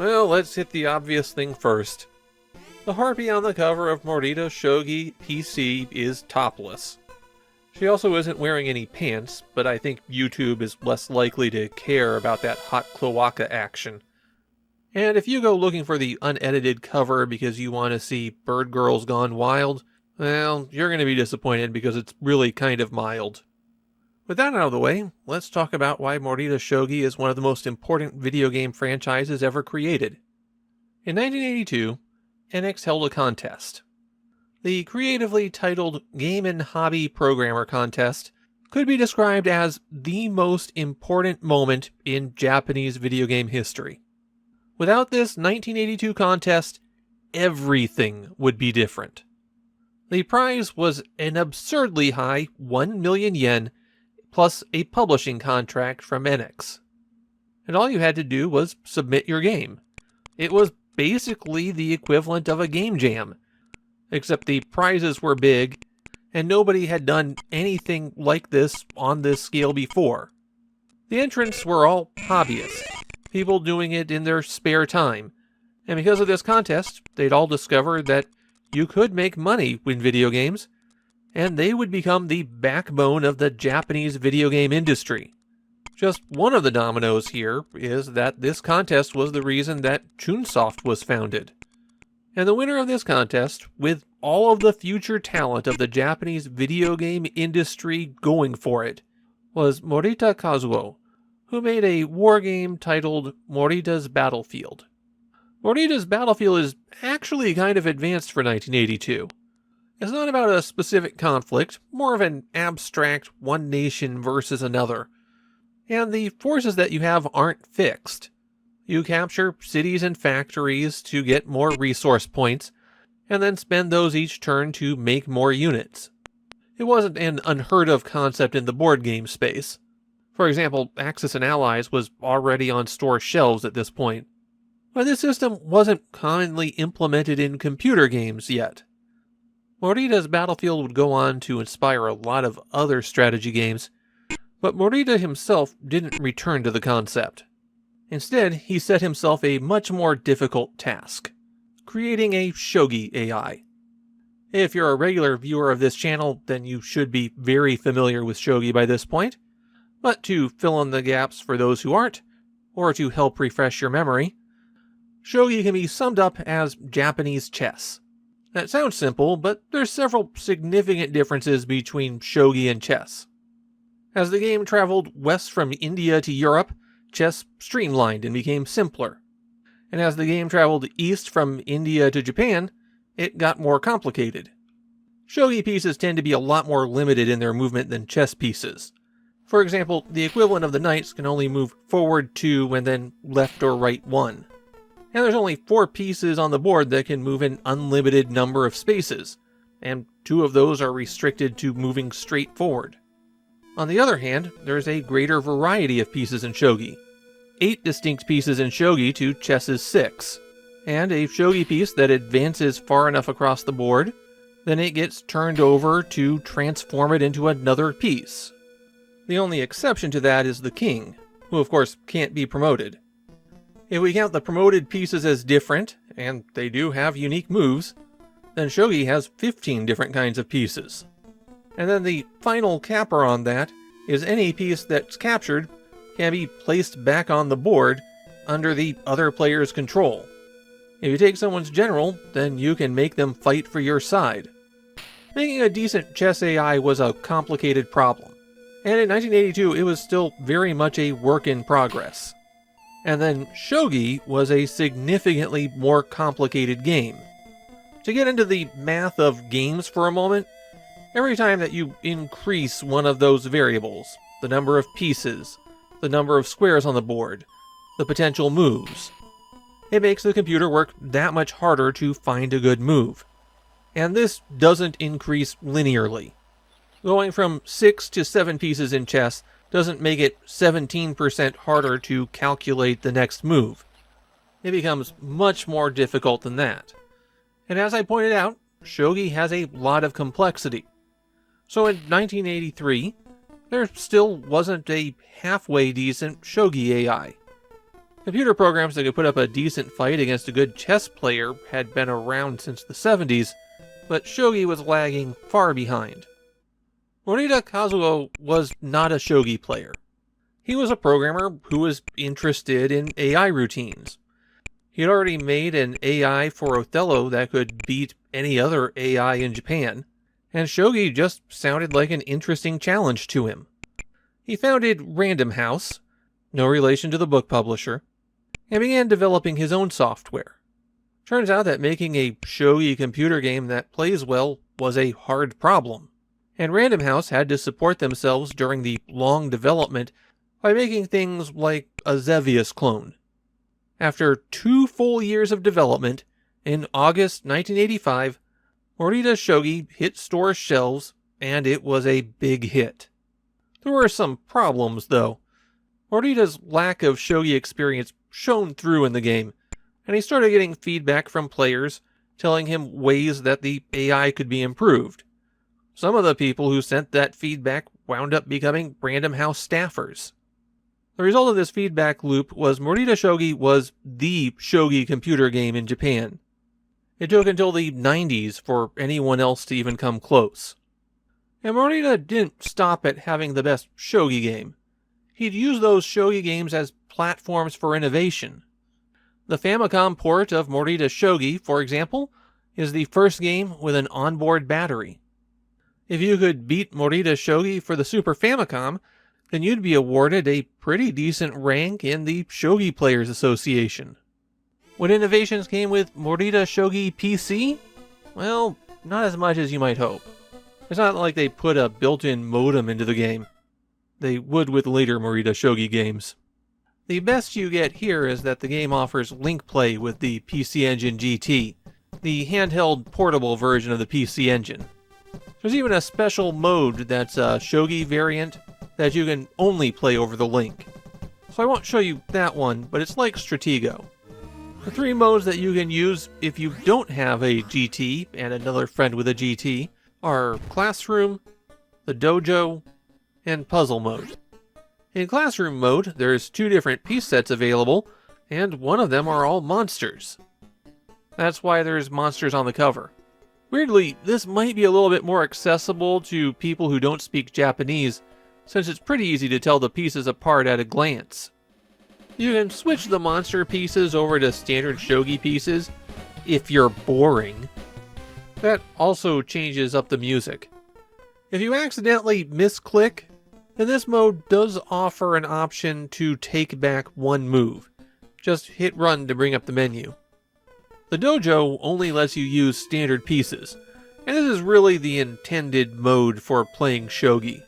Well, let's hit the obvious thing first. The harpy on the cover of Morita Shogi PC is topless. She also isn't wearing any pants, but I think YouTube is less likely to care about that hot cloaca action. And if you go looking for the unedited cover because you want to see Bird Girls Gone Wild, well, you're going to be disappointed because it's really kind of mild. With that out of the way, let's talk about why Morita Shogi is one of the most important video game franchises ever created. In 1982, NX held a contest. The creatively titled Game and Hobby Programmer Contest could be described as the most important moment in Japanese video game history. Without this 1982 contest, everything would be different. The prize was an absurdly high 1 million yen plus a publishing contract from NX. And all you had to do was submit your game. It was basically the equivalent of a game jam, except the prizes were big, and nobody had done anything like this on this scale before. The entrants were all hobbyists, people doing it in their spare time, and because of this contest, they'd all discovered that you could make money with video games, and they would become the backbone of the Japanese video game industry. Just one of the dominoes here is that this contest was the reason that Chunsoft was founded. And the winner of this contest, with all of the future talent of the Japanese video game industry going for it, was Morita Kazuo, who made a war game titled Morita's Battlefield. Morita's Battlefield is actually kind of advanced for 1982. It's not about a specific conflict, more of an abstract one nation versus another. And the forces that you have aren't fixed. You capture cities and factories to get more resource points, and then spend those each turn to make more units. It wasn't an unheard of concept in the board game space. For example, Axis and Allies was already on store shelves at this point. But this system wasn't commonly implemented in computer games yet. Morita's Battlefield would go on to inspire a lot of other strategy games, but Morita himself didn't return to the concept. Instead, he set himself a much more difficult task: creating a Shogi AI. If you're a regular viewer of this channel, then you should be very familiar with Shogi by this point, but to fill in the gaps for those who aren't, or to help refresh your memory, Shogi can be summed up as Japanese chess. That sounds simple, but there's several significant differences between Shogi and chess. As the game traveled west from India to Europe, chess streamlined and became simpler. And as the game traveled east from India to Japan, it got more complicated. Shogi pieces tend to be a lot more limited in their movement than chess pieces. For example, the equivalent of the knights can only move forward 2 and then left or right 1. And there's only 4 pieces on the board that can move an unlimited number of spaces, and 2 of those are restricted to moving straight forward. On the other hand, there's a greater variety of pieces in Shogi. 8 distinct pieces in Shogi to chess's 6, and a Shogi piece that advances far enough across the board, then it gets turned over to transform it into another piece. The only exception to that is the king, who of course can't be promoted. If we count the promoted pieces as different, and they do have unique moves, then Shogi has 15 different kinds of pieces. And then the final capper on that is any piece that's captured can be placed back on the board under the other player's control. If you take someone's general, then you can make them fight for your side. Making a decent chess AI was a complicated problem, and in 1982 it was still very much a work in progress. And then Shogi was a significantly more complicated game. To get into the math of games for a moment, every time that you increase one of those variables, the number of pieces, the number of squares on the board, the potential moves, it makes the computer work that much harder to find a good move. And this doesn't increase linearly. Going from 6 to 7 pieces in chess doesn't make it 17% harder to calculate the next move. It becomes much more difficult than that. And as I pointed out, Shogi has a lot of complexity. So in 1983, there still wasn't a halfway decent Shogi AI. Computer programs that could put up a decent fight against a good chess player had been around since the 70s, but shogi was lagging far behind. Morita Kazuo was not a shogi player. He was a programmer who was interested in AI routines. He had already made an AI for Othello that could beat any other AI in Japan, and shogi just sounded like an interesting challenge to him. He founded Random House, no relation to the book publisher, and began developing his own software. Turns out that making a shogi computer game that plays well was a hard problem, and Random House had to support themselves during the long development by making things like a Xevious clone. After 2 full years of development, in August 1985, Morita Shogi hit store shelves, and it was a big hit. There were some problems, though. Morita's lack of shogi experience shone through in the game, and he started getting feedback from players telling him ways that the AI could be improved. Some of the people who sent that feedback wound up becoming Random House staffers. The result of this feedback loop was Morita Shogi was the shogi computer game in Japan. It took until the 90s for anyone else to even come close. And Morita didn't stop at having the best shogi game. He'd use those shogi games as platforms for innovation. The Famicom port of Morita Shogi, for example, is the first game with an onboard battery. If you could beat Morita Shogi for the Super Famicom, then you'd be awarded a pretty decent rank in the Shogi Players Association. What innovations came with Morita Shogi PC? Well, not as much as you might hope. It's not like they put a built-in modem into the game. They would with later Morita Shogi games. The best you get here is that the game offers link play with the PC Engine GT, the handheld portable version of the PC Engine. There's even a special mode that's a Shogi variant that you can only play over the link. So I won't show you that one, but it's like Stratego. The 3 modes that you can use if you don't have a GT and another friend with a GT are Classroom, the Dojo, and Puzzle mode. In Classroom mode, there's 2 different piece sets available, and one of them are all monsters. That's why there's monsters on the cover. Weirdly, this might be a little bit more accessible to people who don't speak Japanese, since it's pretty easy to tell the pieces apart at a glance. You can switch the monster pieces over to standard shogi pieces if you're boring. That also changes up the music. If you accidentally misclick, then this mode does offer an option to take back one move. Just hit run to bring up the menu. The dojo only lets you use standard pieces, and this is really the intended mode for playing shogi.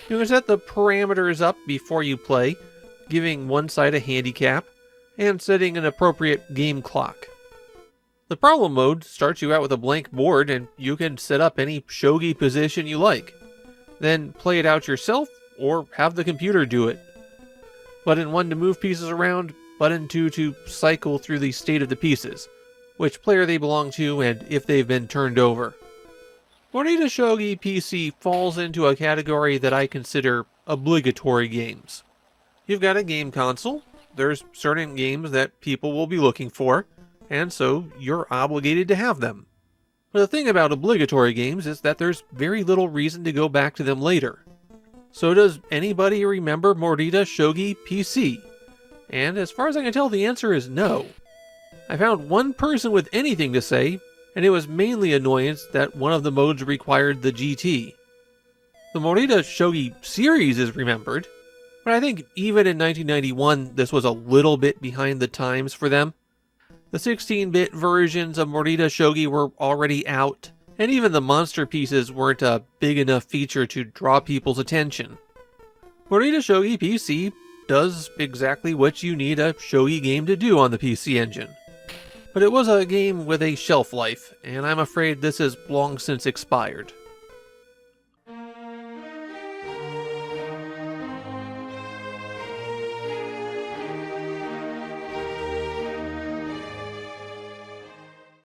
You can set the parameters up before you play, giving one side a handicap, and setting an appropriate game clock. The problem mode starts you out with a blank board, and you can set up any shogi position you like. Then play it out yourself, or have the computer do it. Button 1 to move pieces around, button 2 to cycle through the state of the pieces, which player they belong to, and if they've been turned over. Morita Shogi PC falls into a category that I consider obligatory games. You've got a game console, there's certain games that people will be looking for, and so you're obligated to have them. But the thing about obligatory games is that there's very little reason to go back to them later. So does anybody remember Morita Shogi PC? And as far as I can tell, the answer is no. I found one person with anything to say, and it was mainly annoyance that one of the modes required the GT. The Morita Shogi series is remembered, but I think even in 1991 this was a little bit behind the times for them. The 16-bit versions of Morita Shogi were already out, and even the monster pieces weren't a big enough feature to draw people's attention. Morita Shogi PC does exactly what you need a shogi game to do on the PC Engine. But it was a game with a shelf life, and I'm afraid this has long since expired.